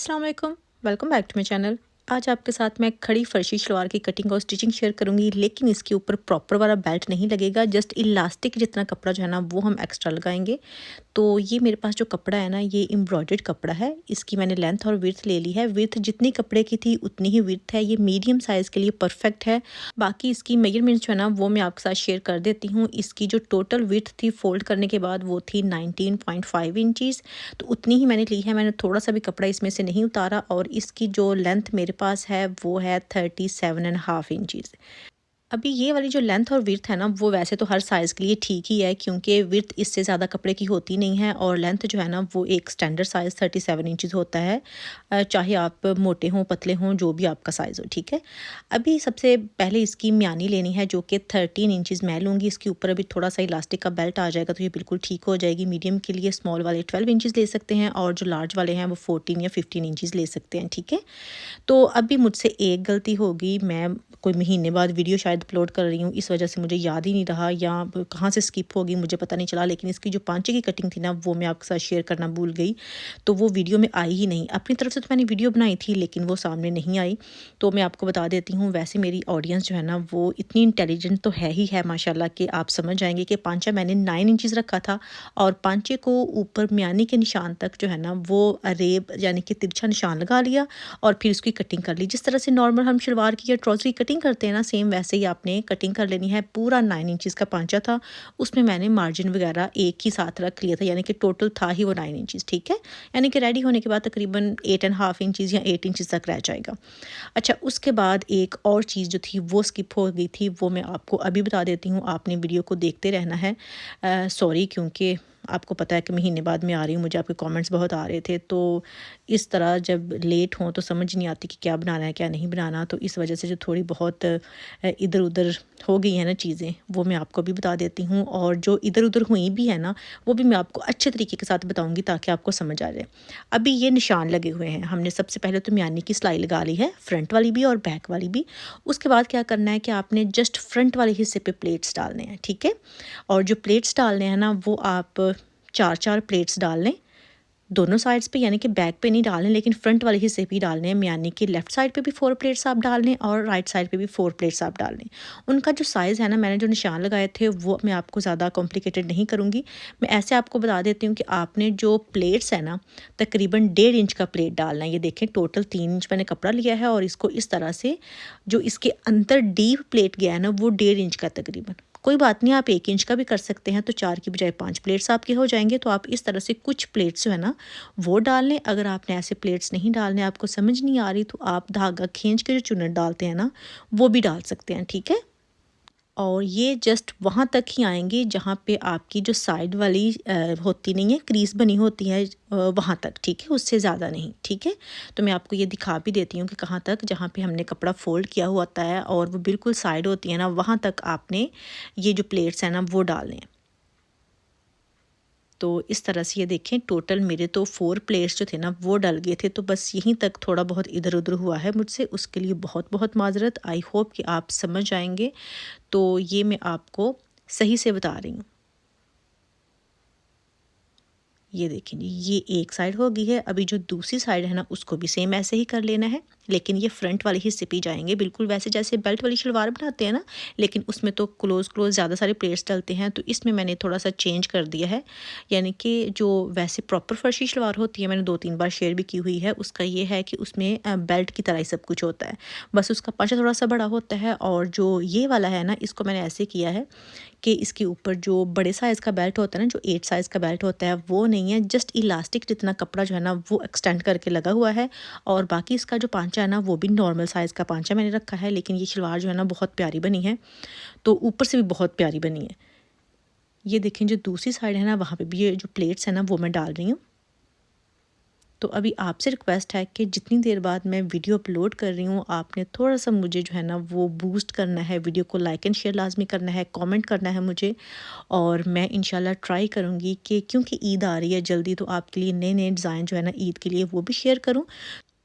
अस्सलाम वालेकुम, welcome back to my channel. आज आपके साथ मैं खड़ी फर्शी शलवार की कटिंग और स्टिचिंग शेयर करूंगी, लेकिन इसके ऊपर प्रॉपर वाला बेल्ट नहीं लगेगा। जस्ट इलास्टिक जितना कपड़ा जो है ना वो हम एक्स्ट्रा लगाएंगे। तो ये मेरे पास जो कपड़ा है ना, ये एम्ब्रॉयडर्ड कपड़ा है। इसकी मैंने लेंथ और विड्थ ले ली है। विड्थ जितनी कपड़े की थी उतनी ही विड्थ है। ये मीडियम साइज़ के लिए परफेक्ट है। बाकी इसकी मेजरमेंट्स जो है ना वो मैं आपके साथ शेयर कर देती हूँ। इसकी जो टोटल विड्थ थी फोल्ड करने के बाद वो थी 19.5 इंचज़। तो उतनी ही मैंने ली है। मैंने थोड़ा सा भी कपड़ा इसमें से नहीं उतारा। और इसकी जो लेंथ मेरे पास है वो है 37.5 इंचज़। अभी ये वाली जो लेंथ और विड्थ है ना, वो वैसे तो हर साइज़ के लिए ठीक ही है, क्योंकि विड्थ इससे ज़्यादा कपड़े की होती नहीं है और लेंथ जो है ना वो एक स्टैंडर्ड साइज़ 37 इंचज़ होता है। चाहे आप मोटे हों पतले हों, जो भी आपका साइज़ हो, ठीक है। अभी सबसे पहले इसकी म्यानी लेनी है, जो कि 13 इंचज़ मैं लूँगी। इसके ऊपर अभी थोड़ा सा इलास्टिक का बेल्ट आ जाएगा तो ये बिल्कुल ठीक हो जाएगी। मीडियम के लिए स्मॉल वाले 12 इंचज़ ले सकते हैं और जो लार्ज वाले हैं वो 14 या 15 इंचज़ ले सकते हैं, ठीक है। तो अभी मुझसे एक गलती हो गई। मैं कोई महीने बाद वीडियो शायद अपलोड कर रही हूँ, इस वजह से मुझे याद ही नहीं रहा या कहाँ से स्किप हो गई मुझे पता नहीं चला। लेकिन इसकी जो पांचे की कटिंग थी ना वो मैं आपके साथ शेयर करना भूल गई, तो वो वीडियो में आई ही नहीं। अपनी तरफ से तो मैंने वीडियो बनाई थी लेकिन वो सामने नहीं आई। तो मैं आपको बता देती हूँ। वैसे मेरी ऑडियंस जो है ना वो इतनी इंटेलिजेंट तो है ही है माशाल्लाह, कि आप समझ जाएंगे कि पांचा मैंने 9 इंचज़ रखा था और पांचे को ऊपर म्यानी के निशान तक जो है ना वो अरेब यानी कि तिरछा निशान लगा लिया और फिर उसकी कटिंग कर ली। जिस तरह से नॉर्मल हम शलवार की या ट्राउज़र की कटिंग करते हैं ना, सेम वैसे ही आपने कटिंग कर लेनी है। पूरा 9 इंचज़ का पांचा था, उसमें मैंने मार्जिन वगैरह एक ही साथ रख लिया था, यानी कि टोटल था ही वो 9 इंचज़, ठीक है। यानी कि रेडी होने के बाद तकरीबन 8.5 इंचज़ या 8 इंचज़ तक रह जाएगा। अच्छा, उसके बाद एक और चीज़ जो थी वो स्किप हो गई थी, वो मैं आपको अभी बता देती हूँ। आपने वीडियो को देखते रहना है। सॉरी, क्योंकि आपको पता है कि महीने बाद मैं आ रही हूँ, मुझे आपके कमेंट्स बहुत आ रहे थे। तो इस तरह जब लेट हों तो समझ नहीं आती कि क्या बनाना है क्या नहीं बनाना। तो इस वजह से जो थोड़ी बहुत इधर उधर हो गई है ना चीज़ें, वो मैं आपको भी बता देती हूँ। और जो इधर उधर हुई भी है ना, वो भी मैं आपको अच्छे तरीके के साथ बताऊँगी ताकि आपको समझ आ जाए। अभी ये निशान लगे हुए हैं। हमने सबसे पहले तो म्यानी की सिलाई लगा ली है, फ्रंट वाली भी और बैक वाली भी। उसके बाद क्या करना है कि आपने जस्ट फ्रंट वाले हिस्से पे प्लेट्स डालने हैं, ठीक है। और जो प्लेट्स डालने हैं ना वो आप 4-4 प्लेट्स डाल लें दोनों साइड्स पे, यानी कि बैक पे नहीं डालने लेकिन फ्रंट वाले हिस्से भी डालने हैं। यानी कि लेफ़्ट साइड पे भी 4 प्लेट्स आप डाल लें और राइट साइड पे भी 4 प्लेट्स आप डाल लें। उनका जो साइज़ है ना, मैंने जो निशान लगाए थे वो मैं आपको ज़्यादा कॉम्प्लिकेटेड नहीं करूँगी। मैं ऐसे आपको बता देती हूँ कि आपने जो प्लेट्स है ना, तकरीबन 1.5 इंच का प्लेट डालना है। ये देखें, टोटल 3 इंच मैंने कपड़ा लिया है और इसको इस तरह से जो इसके अंदर डीप प्लेट गया है ना वो 1.5 इंच का तकरीबन। कोई बात नहीं, आप 1 इंच का भी कर सकते हैं, तो 4 की बजाय 5 प्लेट्स आपके हो जाएंगे। तो आप इस तरह से कुछ प्लेट्स जो है ना वो डाल लें। अगर आपने ऐसे प्लेट्स नहीं डालने, आपको समझ नहीं आ रही, तो आप धागा खींच के जो चुन्नट डालते हैं ना वो भी डाल सकते हैं, ठीक है। और ये जस्ट वहाँ तक ही आएंगे जहाँ पे आपकी जो साइड वाली होती नहीं है, क्रीज बनी होती है, वहाँ तक, ठीक है। उससे ज़्यादा नहीं, ठीक है। तो मैं आपको ये दिखा भी देती हूँ कि कहाँ तक, जहाँ पे हमने कपड़ा फोल्ड किया हुआ होता है और वो बिल्कुल साइड होती है ना, वहाँ तक आपने ये जो प्लेट्स हैं ना वो डालने हैं। तो इस तरह से ये देखें, टोटल मेरे तो 4 प्लेट्स जो थे ना वो डल गए थे। तो बस यहीं तक थोड़ा बहुत इधर उधर हुआ है मुझसे, उसके लिए बहुत बहुत माजरत। आई होप कि आप समझ जाएंगे। तो ये मैं आपको सही से बता रही हूँ। ये देखें जी, ये एक साइड हो गई है। अभी जो दूसरी साइड है ना उसको भी सेम ऐसे ही कर लेना है, लेकिन ये फ्रंट वाले हिस्से पे जाएंगे, बिल्कुल वैसे जैसे बेल्ट वाली शलवार बनाते हैं ना, लेकिन उसमें तो क्लोज ज़्यादा सारे प्लेट्स डलते हैं। तो इसमें मैंने थोड़ा सा चेंज कर दिया है। यानी कि जो वैसे प्रॉपर फर्शी शलवार होती है, मैंने 2-3 बार शेयर भी की हुई है, उसका ये है कि उसमें बेल्ट की तरह ही सब कुछ होता है, बस उसका पांचा थोड़ा सा बड़ा होता है। और जो ये वाला है ना, इसको मैंने ऐसे किया है कि इसके ऊपर जो बड़े साइज़ का बेल्ट होता है ना, जो 8 साइज़ का बेल्ट होता है, वो नहीं है। जस्ट इलास्टिक जितना कपड़ा जो है ना वो एक्सटेंड करके लगा हुआ है। और बाकी इसका जो पांचा है ना वो भी नॉर्मल साइज़ का पांचा मैंने रखा है। लेकिन ये शलवार जो है ना बहुत प्यारी बनी है, तो ऊपर से भी बहुत प्यारी बनी है। ये देखें, जो दूसरी साइड है ना वहाँ पे भी ये जो प्लेट्स है ना वो मैं डाल रही हूँ। तो अभी आपसे रिक्वेस्ट है कि जितनी देर बाद मैं वीडियो अपलोड कर रही हूँ, आपने थोड़ा सा मुझे जो है ना वो बूस्ट करना है। वीडियो को लाइक एंड शेयर लाजमी करना है, कमेंट करना है मुझे। और मैं इंशाल्लाह ट्राई करूँगी कि क्योंकि ईद आ रही है जल्दी, तो आपके लिए नए नए डिज़ाइन जो है ना ईद के लिए वो भी शेयर करूँ।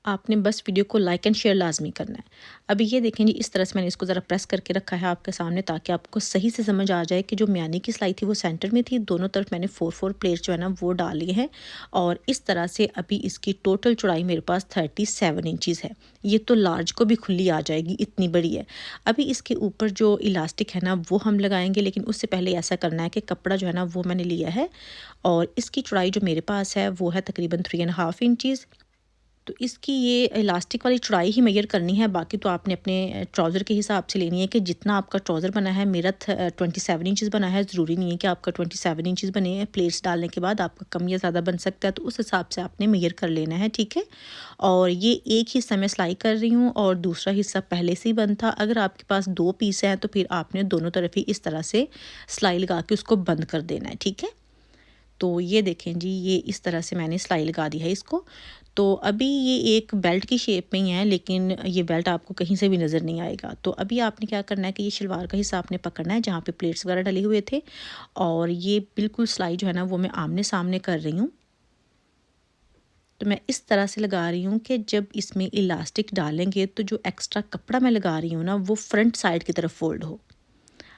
आपने बस वीडियो को लाइक एंड शेयर लाजमी करना है। अभी ये देखें जी, इस तरह से मैंने इसको ज़रा प्रेस करके रखा है आपके सामने, ताकि आपको सही से समझ आ जाए कि जो म्यानी की सिलाई थी वो सेंटर में थी, दोनों तरफ मैंने 4 प्लेट्स जो है ना वो डाल लिए हैं। और इस तरह से अभी इसकी टोटल चौड़ाई मेरे पास 37 इंचज़ है। ये तो लार्ज को भी खुली आ जाएगी, इतनी बड़ी है। अभी इसके ऊपर जो इलास्टिक है ना वो हम लगाएंगे, लेकिन उससे पहले ऐसा करना है कि कपड़ा जो है ना वो मैंने लिया है और इसकी चौड़ाई जो मेरे पास है वो है तकरीबन 3.5 इंचज़। तो इसकी ये इलास्टिक वाली चौड़ाई ही मेजर करनी है, बाकी तो आपने अपने ट्राउज़र के हिसाब से लेनी है कि जितना आपका ट्राउज़र बना है, मेरा 27 इंचज़ बना है, ज़रूरी नहीं है कि आपका 27 इंचज़ बने हैं। प्लेट्स डालने के बाद आपका कम या ज़्यादा बन सकता है, तो उस हिसाब से आपने मेजर कर लेना है, ठीक है। और ये एक हिस्सा मैं सिलाई कर रही हूँ और दूसरा हिस्सा पहले से ही बंद था। अगर आपके पास 2 पीस हैं तो फिर आपने दोनों तरफ ही इस तरह से सिलाई लगा के उसको बंद कर देना है, ठीक है। तो ये देखें जी, ये इस तरह से मैंने सिलाई लगा दी है इसको। तो अभी ये एक बेल्ट की शेप में ही है, लेकिन ये बेल्ट आपको कहीं से भी नज़र नहीं आएगा। तो अभी आपने क्या करना है कि ये शलवार का हिस्सा आपने पकड़ना है जहाँ पे प्लेट्स वगैरह डले हुए थे, और ये बिल्कुल सिलाई जो है ना वो मैं आमने सामने कर रही हूँ। तो मैं इस तरह से लगा रही हूँ कि जब इसमें इलास्टिक डालेंगे तो जो एक्स्ट्रा कपड़ा मैं लगा रही हूँ ना वो फ्रंट साइड की तरफ फोल्ड हो।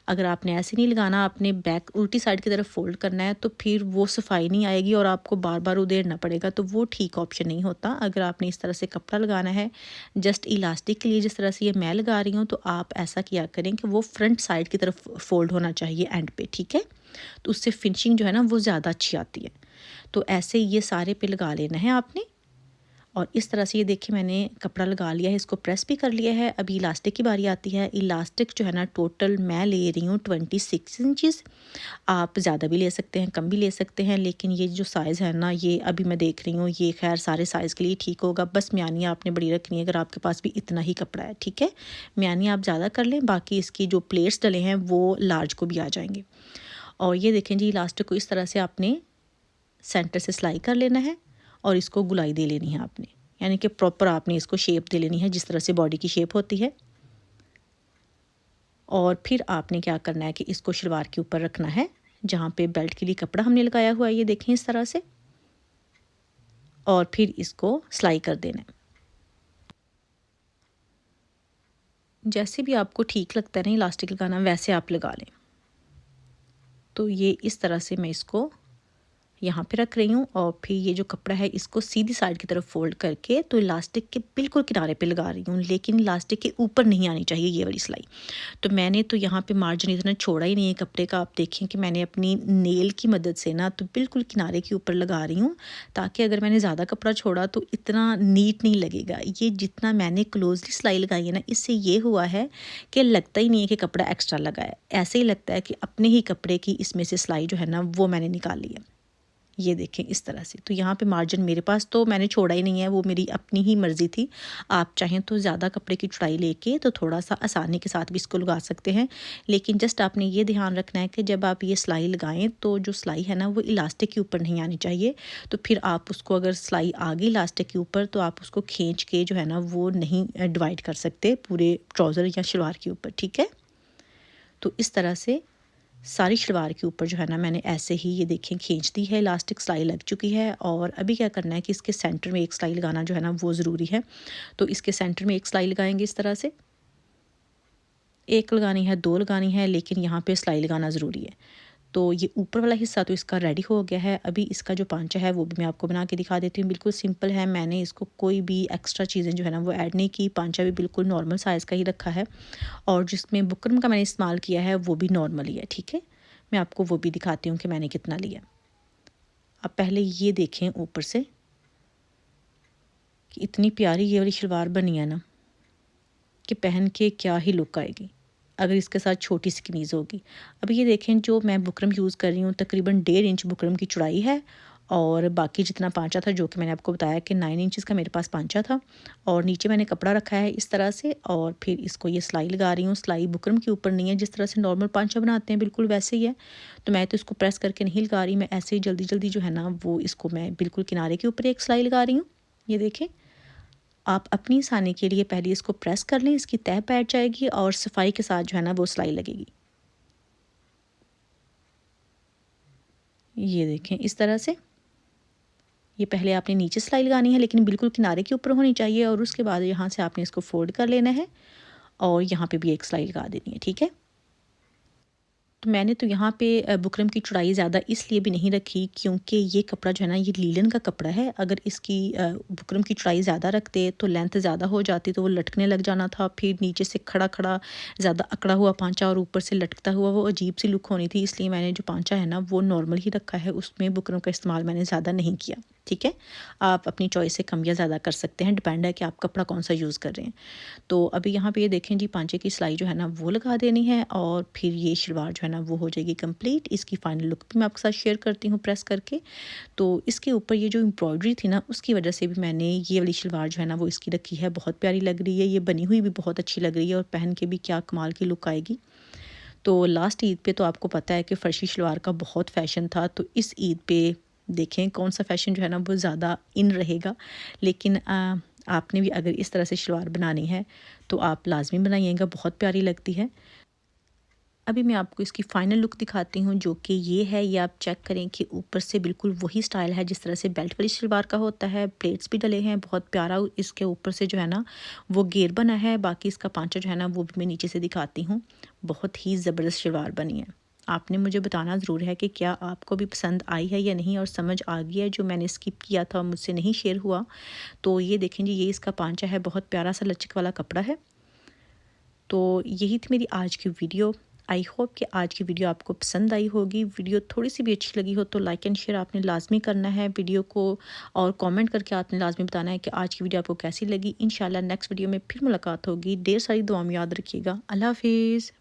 अगर आपने ऐसे नहीं लगाना, आपने बैक उल्टी साइड की तरफ फोल्ड करना है, तो फिर वो सफाई नहीं आएगी और आपको बार बार उधेड़ना पड़ेगा, तो वो ठीक ऑप्शन नहीं होता। अगर आपने इस तरह से कपड़ा लगाना है जस्ट इलास्टिक के लिए, जिस तरह से ये मैं लगा रही हूँ, तो आप ऐसा किया करें कि वो फ्रंट साइड की तरफ फोल्ड होना चाहिए एंड पे, ठीक है। तो उससे फिनिशिंग जो है ना वो ज़्यादा अच्छी आती है। तो ऐसे ये सारे पे लगा लेना है आपने। और इस तरह से ये देखिए मैंने कपड़ा लगा लिया है, इसको प्रेस भी कर लिया है। अभी इलास्टिक की बारी आती है। इलास्टिक जो है ना टोटल मैं ले रही हूँ 26 इंचज़। आप ज़्यादा भी ले सकते हैं, कम भी ले सकते हैं, लेकिन ये जो साइज़ है ना ये अभी मैं देख रही हूँ ये खैर सारे साइज़ के लिए ठीक होगा। बस म्यानी आपने बड़ी रखनी है अगर आपके पास भी इतना ही कपड़ा है, ठीक है। म्यानी आप ज़्यादा कर लें, बाकी इसकी जो प्लेट्स डले हैं वो लार्ज को भी आ जाएंगे। और ये देखें जी, इलास्टिक को इस तरह से आपने सेंटर से सिलाई कर लेना है और इसको गुलाई दे लेनी है आपने, यानी कि प्रॉपर आपने इसको शेप दे लेनी है जिस तरह से बॉडी की शेप होती है। और फिर आपने क्या करना है कि इसको शलवार के ऊपर रखना है जहाँ पे बेल्ट के लिए कपड़ा हमने लगाया हुआ है, ये देखें इस तरह से, और फिर इसको सिलाई कर देना है। जैसे भी आपको ठीक लगता है ना इलास्टिक लगाना, वैसे आप लगा लें। तो ये इस तरह से मैं इसको यहाँ पे रख रही हूँ और फिर ये जो कपड़ा है इसको सीधी साइड की तरफ फोल्ड करके तो इलास्टिक के बिल्कुल किनारे पे लगा रही हूँ, लेकिन इलास्टिक के ऊपर नहीं आनी चाहिए ये वाली सिलाई। तो मैंने तो यहाँ पे मार्जिन इतना छोड़ा ही नहीं है कपड़े का। आप देखें कि मैंने अपनी नेल की मदद से ना तो बिल्कुल किनारे के ऊपर लगा रही हूँ, ताकि अगर मैंने ज़्यादा कपड़ा छोड़ा तो इतना नीट नहीं लगेगा। ये जितना मैंने क्लोजली सिलाई लगाई है ना, इससे ये हुआ है कि लगता ही नहीं है कि कपड़ा एक्स्ट्रा लगा है, ऐसे ही लगता है कि अपने ही कपड़े की इसमें से सिलाई जो है ना वो मैंने निकाली है। ये देखें इस तरह से। तो यहाँ पे मार्जिन मेरे पास तो मैंने छोड़ा ही नहीं है, वो मेरी अपनी ही मर्ज़ी थी। आप चाहें तो ज़्यादा कपड़े की चौड़ाई लेके तो थोड़ा सा आसानी के साथ भी इसको लगा सकते हैं, लेकिन जस्ट आपने ये ध्यान रखना है कि जब आप ये सिलाई लगाएं तो जो सिलाई है ना वो इलास्टिक के ऊपर नहीं आनी चाहिए। तो फिर आप उसको अगर सिलाई आ गई इलास्टिक के ऊपर तो आप उसको खींच के जो है ना वो नहीं डिवाइड कर सकते पूरे ट्राउज़र या शलवार के ऊपर, ठीक है। तो इस तरह से सारी शलवार के ऊपर जो है ना मैंने ऐसे ही ये देखें खींच दी है, इलास्टिक सिलाई लग चुकी है। और अभी क्या करना है कि इसके सेंटर में एक सिलाई लगाना जो है ना वो ज़रूरी है। तो इसके सेंटर में एक सिलाई लगाएंगे इस तरह से, एक लगानी है, दो लगानी है, लेकिन यहाँ पे सिलाई लगाना ज़रूरी है। तो ये ऊपर वाला हिस्सा तो इसका रेडी हो गया है। अभी इसका जो पांचा है वो भी मैं आपको बना के दिखा देती हूँ। बिल्कुल सिंपल है, मैंने इसको कोई भी एक्स्ट्रा चीज़ें जो है ना वो ऐड नहीं की। पांचा भी बिल्कुल नॉर्मल साइज़ का ही रखा है और जिसमें बुकरम का मैंने इस्तेमाल किया है वो भी नॉर्मल ही है, ठीक है। मैं आपको वो भी दिखाती हूँ कि मैंने कितना लिया। अब पहले ये देखें ऊपर से कि इतनी प्यारी ये वाली शलवार बनी है ना कि पहन के क्या ही लुक आएगी अगर इसके साथ छोटी सी कमीज़ होगी। अब ये देखें जो मैं बुकरम यूज़ कर रही हूँ तकरीबन 1.5 इंच बुकरम की चौड़ाई है और बाकी जितना पांचा था, जो कि मैंने आपको बताया कि 9 इंचज़ का मेरे पास पांचा था, और नीचे मैंने कपड़ा रखा है इस तरह से। और फिर इसको ये सिलाई लगा रही हूँ। सिलाई बुकरम के ऊपर नहीं है, जिस तरह से नॉर्मल पांचा बनाते हैं बिल्कुल वैसे ही है। तो मैं तो इसको प्रेस करके नहीं लगा रही, मैं ऐसे ही जल्दी जल्दी जो है ना वो इसको मैं बिल्कुल किनारे के ऊपर एक सिलाई लगा रही हूँ। ये देखें, आप अपनी आसानी के लिए पहले इसको प्रेस कर लें, इसकी तह बैठ जाएगी और सफाई के साथ जो है ना वो सिलाई लगेगी। ये देखें इस तरह से, ये पहले आपने नीचे सिलाई लगानी है, लेकिन बिल्कुल किनारे के ऊपर होनी चाहिए, और उसके बाद यहाँ से आपने इसको फोल्ड कर लेना है और यहाँ पे भी एक सिलाई लगा देनी है, ठीक है। तो मैंने तो यहाँ पे बुकरम की चौड़ाई ज़्यादा इसलिए भी नहीं रखी क्योंकि ये कपड़ा जो है ना, ये लीलन का कपड़ा है। अगर इसकी बुकरम की चौड़ाई ज़्यादा रखते तो लेंथ ज़्यादा हो जाती, तो वो लटकने लग जाना था, फिर नीचे से खड़ा खड़ा ज़्यादा अकड़ा हुआ पांचा और ऊपर से लटकता हुआ वो अजीब सी लुक होनी थी। इसलिए मैंने जो पांचा है ना वो नॉर्मल ही रखा है, उसमें बुकरम का इस्तेमाल मैंने ज़्यादा नहीं किया, ठीक है। आप अपनी चॉइस से कम या ज़्यादा कर सकते हैं, डिपेंड है कि आप कपड़ा कौन सा यूज़ कर रहे हैं। तो अभी यहाँ पे ये देखें जी, पांचे की सिलाई जो है ना वो लगा देनी है, और फिर ये शलवार जो है ना वो हो जाएगी कंप्लीट। इसकी फाइनल लुक भी मैं आपके साथ शेयर करती हूँ प्रेस करके। तो इसके ऊपर ये जो एम्ब्रॉयडरी थी ना, उसकी वजह से भी मैंने ये वाली शलवार जो है ना वो इसकी रखी है। बहुत प्यारी लग रही है, ये बनी हुई भी बहुत अच्छी लग रही है, और पहन के भी क्या कमाल की लुक आएगी। तो लास्ट ईद पे तो आपको पता है कि फ़र्शी शलवार का बहुत फ़ैशन था, तो इस ईद पे देखें कौन सा फ़ैशन जो है ना वो ज़्यादा इन रहेगा। लेकिन आपने भी अगर इस तरह से शलवार बनानी है तो आप लाजमी बनाइएगा, बहुत प्यारी लगती है। अभी मैं आपको इसकी फ़ाइनल लुक दिखाती हूँ, जो कि ये है। ये आप चेक करें कि ऊपर से बिल्कुल वही स्टाइल है जिस तरह से बेल्ट वाली शलवार का होता है। प्लेट्स भी डले हैं, बहुत प्यारा इसके ऊपर से जो है ना वो घेर बना है। बाकी इसका पांचा जो है ना वो भी मैं नीचे से दिखाती हूँ। बहुत ही ज़बरदस्त शलवार बनी है। आपने मुझे बताना ज़रूर है कि क्या आपको भी पसंद आई है या नहीं, और समझ आ गई है जो मैंने स्किप किया था मुझसे नहीं शेयर हुआ। तो ये देखें जी, ये इसका पांचा है, बहुत प्यारा सा लचक वाला कपड़ा है। तो यही थी मेरी आज की वीडियो। आई होप कि आज की वीडियो आपको पसंद आई होगी। वीडियो थोड़ी सी भी अच्छी लगी हो तो लाइक एंड शेयर आपने लाजमी करना है वीडियो को, और कमेंट करके आपने लाजमी बताना है कि आज की वीडियो आपको कैसी लगी। इंशाल्लाह नेक्स्ट वीडियो में फिर मुलाकात होगी। ढेर सारी दुआ में याद रखिएगा। अल्लाह हाफिज़।